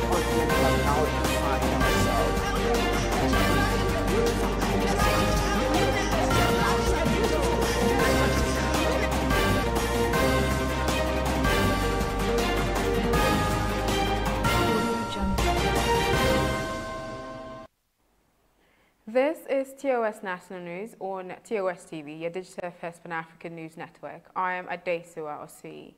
continent has now defined This is TOS National News on TOS TV, your digital first Pan-African news network. I am Adesua Osui.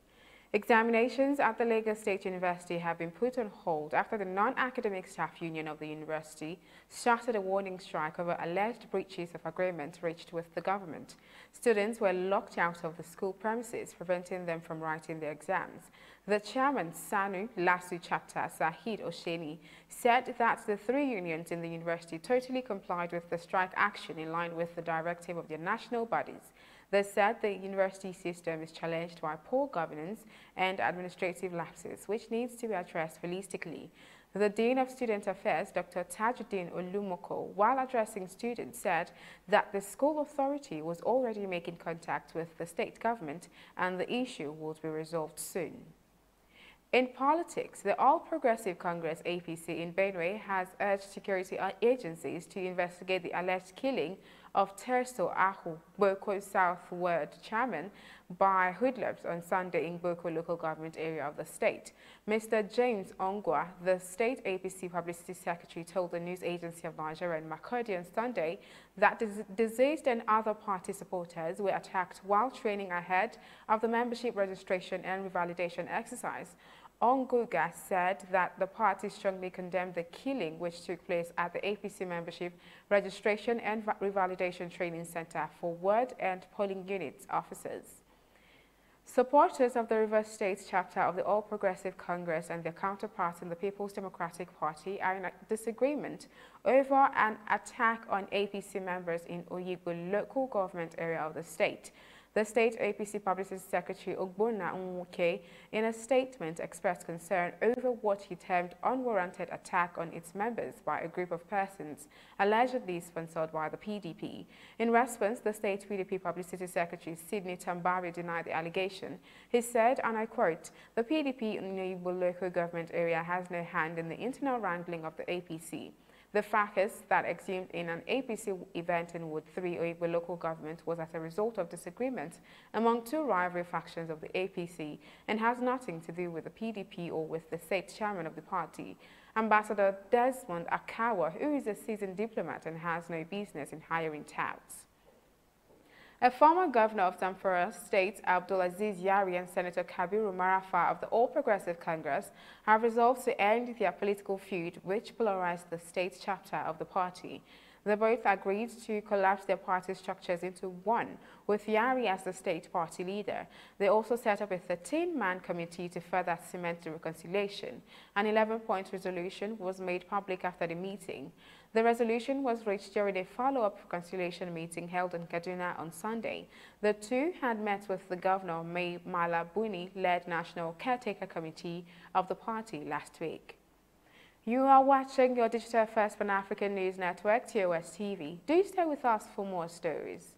Examinations at the Lagos State University have been put on hold after the non-academic staff union of the university started a warning strike over alleged breaches of agreement reached with the government. Students were locked out of the school premises, preventing them from writing their exams. The chairman, SANU LASU chapter, Zahid Osheni, said that the three unions in the university totally complied with the strike action in line with the directive of their national bodies. They said the university system is challenged by poor governance and administrative lapses, which needs to be addressed holistically. The Dean of Student Affairs, Dr. Tajuddin Olumoko, while addressing students, said that the school authority was already making contact with the state government and the issue would be resolved soon. In politics, the All Progressive Congress APC in Benue has urged security agencies to investigate the alleged killing of Terso Ahu, Boko South Ward chairman, by hoodlums on Sunday in Boko local government area of the state. Mr. James Ongwa, the state APC publicity secretary, told the news agency of Nigeria in Makurdi on Sunday that deceased and other party supporters were attacked while training ahead of the membership registration and revalidation exercise. Onguga said that the party strongly condemned the killing which took place at the APC membership registration and revalidation training center for ward and polling units officers. Supporters of the Rivers State chapter of the All Progressive Congress and their counterparts in the People's Democratic Party are in disagreement over an attack on APC members in Oyigbo local government area of the state. The state APC Publicity Secretary Ogbonna Nwuke, in a statement, expressed concern over what he termed unwarranted attack on its members by a group of persons allegedly sponsored by the PDP. In response, the state PDP Publicity Secretary Sidney Tambari denied the allegation. He said, and I quote, "The PDP in the Igbo local government area has no hand in the internal wrangling of the APC. The fracas that exhumed in an APC event in Ward 3 Oyigbo local government was as a result of disagreement among two rival factions of the APC and has nothing to do with the PDP or with the state chairman of the party. Ambassador Desmond Akawa, who is a seasoned diplomat and has no business in hiring touts." A former governor of Zamfara State, Abdulaziz Yari, and Senator Kabiru Marafa of the All Progressive Congress have resolved to end their political feud, which polarized the state chapter of the party. They both agreed to collapse their party structures into one, with Yari as the state party leader. They also set up a 13-man committee to further cement the reconciliation. An 11-point resolution was made public after the meeting. The resolution was reached during a follow-up reconciliation meeting held in Kaduna on Sunday. The two had met with the governor, May Malabuni-led National Caretaker Committee of the party last week. You are watching your digital first Pan-African news network, TOS TV. Do stay with us for more stories.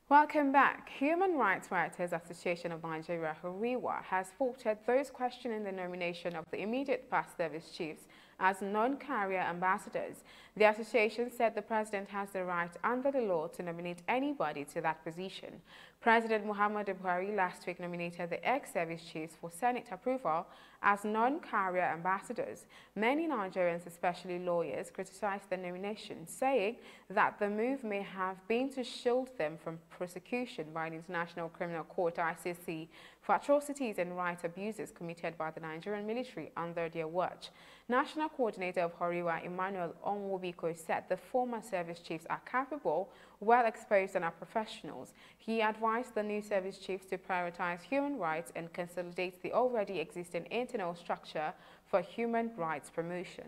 Welcome back. Human Rights Writers Association of Nigeria, HURIWA, has faulted those questioning the nomination of the immediate past service chiefs as non-career ambassadors. The association said the president has the right under the law to nominate anybody to that position. President Muhammadu Buhari last week nominated the ex-service chiefs for Senate approval as non-career ambassadors. Many Nigerians, especially lawyers, criticized the nomination, saying that the move may have been to shield them from prosecution by the International Criminal Court, ICC, for atrocities and right abuses committed by the Nigerian military under their watch. National Coordinator of HURIWA, Emmanuel Onwubiko, said the former service chiefs are capable, well exposed, and are professionals. He advised the new service chiefs to prioritize human rights and consolidate the already existing internal structure for human rights promotion.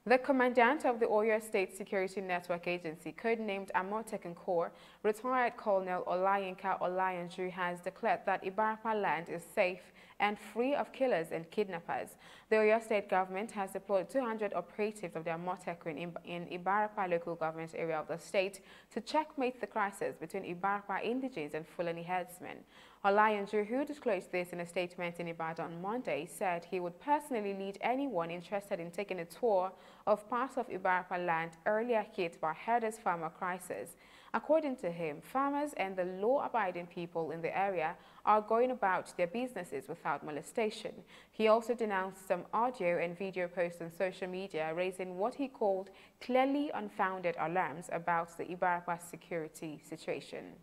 The commandant of the Oyo State Security Network Agency, codenamed Amotekun Corps, retired Colonel Olayinka Olayanju, has declared that Ibarapa land is safe and free of killers and kidnappers. The Oyo State government has deployed 200 operatives of the Amotekun in Ibarapa local government area of the state to checkmate the crisis between Ibarapa indigenes and Fulani herdsmen. Olayanju, who disclosed this in a statement in Ibadan on Monday, said he would personally lead anyone interested in taking a tour of parts of Ibarapa land earlier hit by herders-farmer crisis. According to him, farmers and the law-abiding people in the area are going about their businesses without molestation. He also denounced some audio and video posts on social media raising what he called clearly unfounded alarms about the Ibarapa security situation.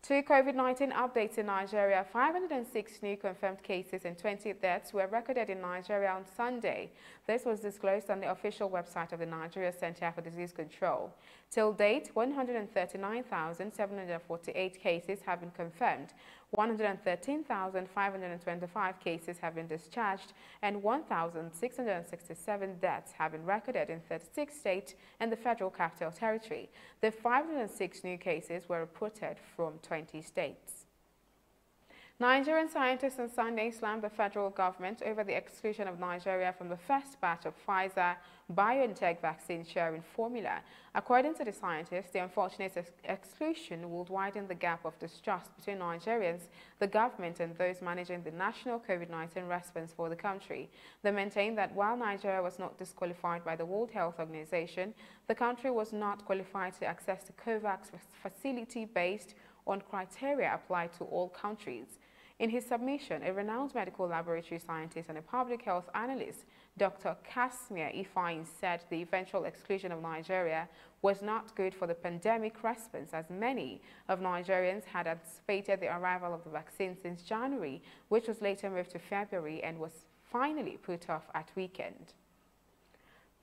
Two COVID-19 updates in Nigeria. 506 new confirmed cases and 20 deaths were recorded in Nigeria on Sunday. This was disclosed on the official website of the Nigeria Center for Disease Control. Till date, 139,748 cases have been confirmed, 113,525 cases have been discharged, and 1,667 deaths have been recorded in 36 states and the Federal Capital Territory. The 506 new cases were reported from 20 states. Nigerian scientists on Sunday slammed the federal government over the exclusion of Nigeria from the first batch of Pfizer-BioNTech vaccine sharing formula. According to the scientists, the unfortunate exclusion would widen the gap of distrust between Nigerians, the government, and those managing the national COVID-19 response for the country. They maintain that while Nigeria was not disqualified by the World Health Organization, the country was not qualified to access the COVAX facility based on criteria applied to all countries. In his submission, a renowned medical laboratory scientist and a public health analyst, Dr. Kasmir Ifeanyi, said the eventual exclusion of Nigeria was not good for the pandemic response, as many of Nigerians had anticipated the arrival of the vaccine since January, which was later moved to February and was finally put off at weekend.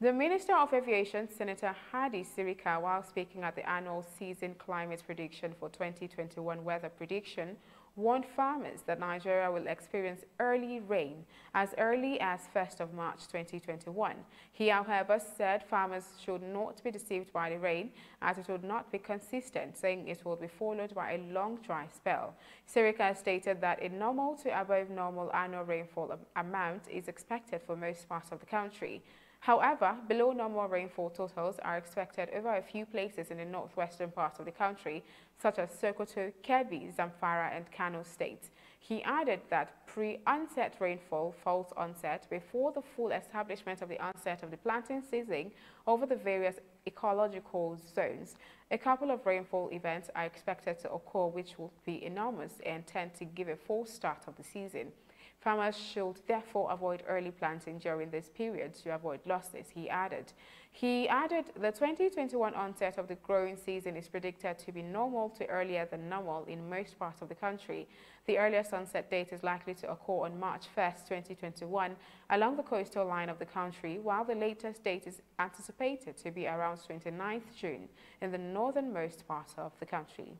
The Minister of Aviation, Senator Hadi Sirika, while speaking at the annual season climate prediction for 2021 weather prediction, warned farmers that Nigeria will experience early rain as early as 1st of March 2021. He, however, said farmers should not be deceived by the rain, as it would not be consistent, saying it will be followed by a long dry spell. Sirika stated that a normal to above normal annual rainfall amount is expected for most parts of the country. However, below normal rainfall totals are expected over a few places in the northwestern parts of the country, such as Sokoto, Kebbi, Zamfara, and Kano states. He added that pre-onset rainfall falls onset before the full establishment of the onset of the planting season over the various ecological zones. A couple of rainfall events are expected to occur, which will be enormous and tend to give a false start of the season. Farmers should therefore avoid early planting during this period to avoid losses, he added. He added the 2021 onset of the growing season is predicted to be normal to earlier than normal in most parts of the country. The earliest onset date is likely to occur on March 1st, 2021 along the coastal line of the country, while the latest date is anticipated to be around 29th June in the northernmost part of the country.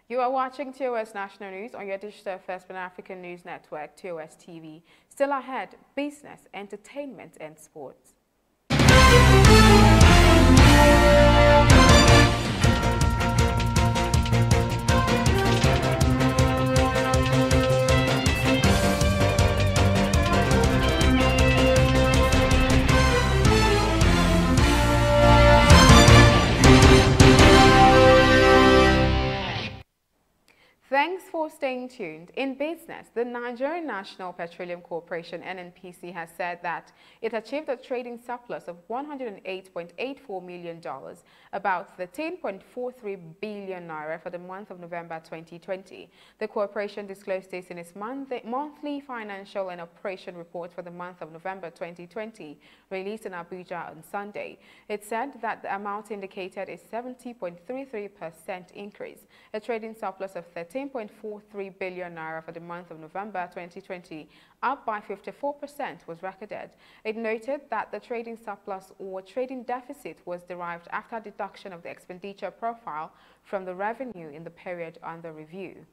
You are watching TOS National News on your digital first Pan-African news network, TOS TV. Still ahead, business, entertainment, and sports. Thanks for staying tuned. In business, the Nigerian National Petroleum Corporation (NNPC) has said that it achieved a trading surplus of $108.84 million, about 13.43 billion naira for the month of November 2020. The corporation disclosed this in its monthly financial and operation report for the month of November 2020, released in Abuja on Sunday. It said that the amount indicated a 70.33% increase, a trading surplus of 13.43 billion naira for the month of November 2020, up by 54%, was recorded. It noted that the trading surplus or trading deficit was derived after deduction of the expenditure profile from the revenue in the period under review.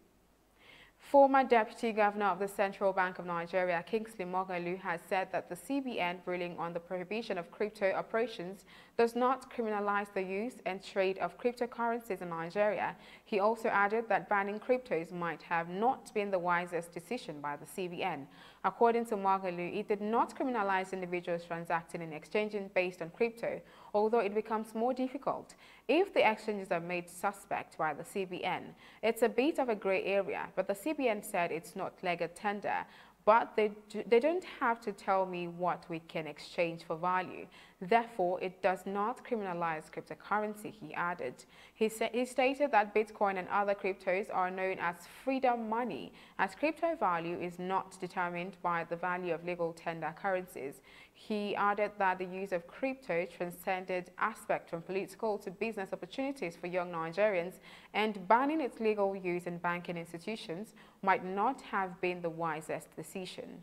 Former Deputy Governor of the Central Bank of Nigeria, Kingsley Moghalu, has said that the CBN ruling on the prohibition of crypto operations does not criminalize the use and trade of cryptocurrencies in Nigeria. He also added that banning cryptos might have not been the wisest decision by the CBN. According to Moghalu, it did not criminalize individuals transacting and exchanging based on crypto, although it becomes more difficult if the exchanges are made suspect by the CBN. It's a bit of a grey area, but the CBN said it's not legal tender, but they don't have to tell me what we can exchange for value. Therefore, it does not criminalize cryptocurrency, he added. He stated that Bitcoin and other cryptos are known as freedom money, as crypto value is not determined by the value of legal tender currencies. He added that the use of crypto transcended aspect from political to business opportunities for young Nigerians, and banning its legal use in banking institutions might not have been the wisest decision.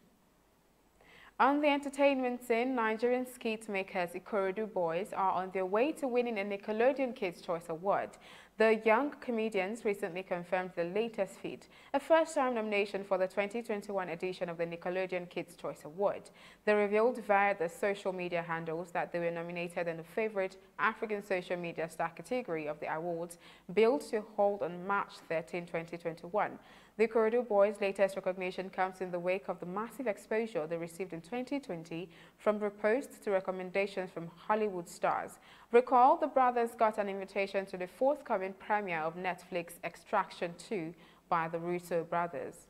On the entertainment scene, Nigerian skit makers Ikorodu Boys are on their way to winning a Nickelodeon Kids' Choice Award. The young comedians recently confirmed the latest feat, a first-time nomination for the 2021 edition of the Nickelodeon Kids' Choice Award. They revealed via their social media handles that they were nominated in the favorite African social media star category of the awards, billed to hold on March 13, 2021. The Ikorodu Boys' latest recognition comes in the wake of the massive exposure they received in 2020 from reposts to recommendations from Hollywood stars. Recall, the brothers got an invitation to the forthcoming premiere of Netflix Extraction 2 by the Russo brothers.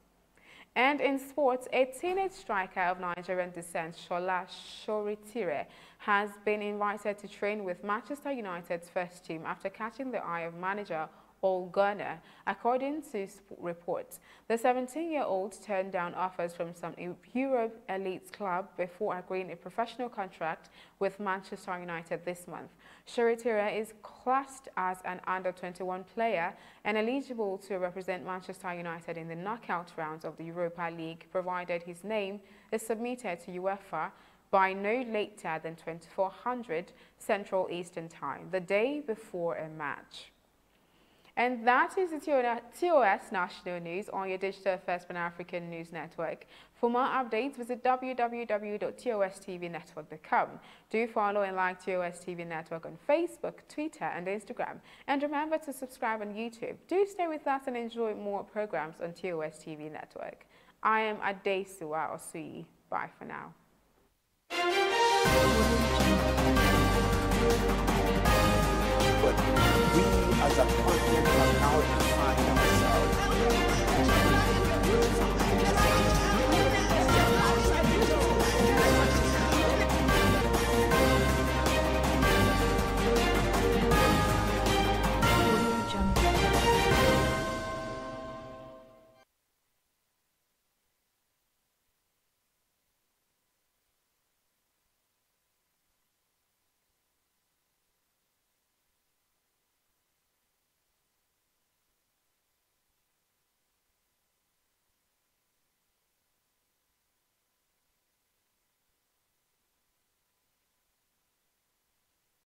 And in sports, a teenage striker of Nigerian descent, Shola Shoretire, has been invited to train with Manchester United's first team after catching the eye of manager Ole Gunnar. According to reports, the 17-year-old turned down offers from some Europe elite club before agreeing a professional contract with Manchester United this month. Shoretire is classed as an under-21 player and eligible to represent Manchester United in the knockout rounds of the Europa League, provided his name is submitted to UEFA by no later than 2400 Central Eastern Time, the day before a match. And that is the TOS National News on your digital first Pan-African News Network. For more updates, visit www.tostvnetwork.com. Do follow and like TOS TV Network on Facebook, Twitter, and Instagram. And remember to subscribe on YouTube. Do stay with us and enjoy more programs on TOS TV Network. I am Adesua Osui. Bye for now. But we as a continent have now defined ourselves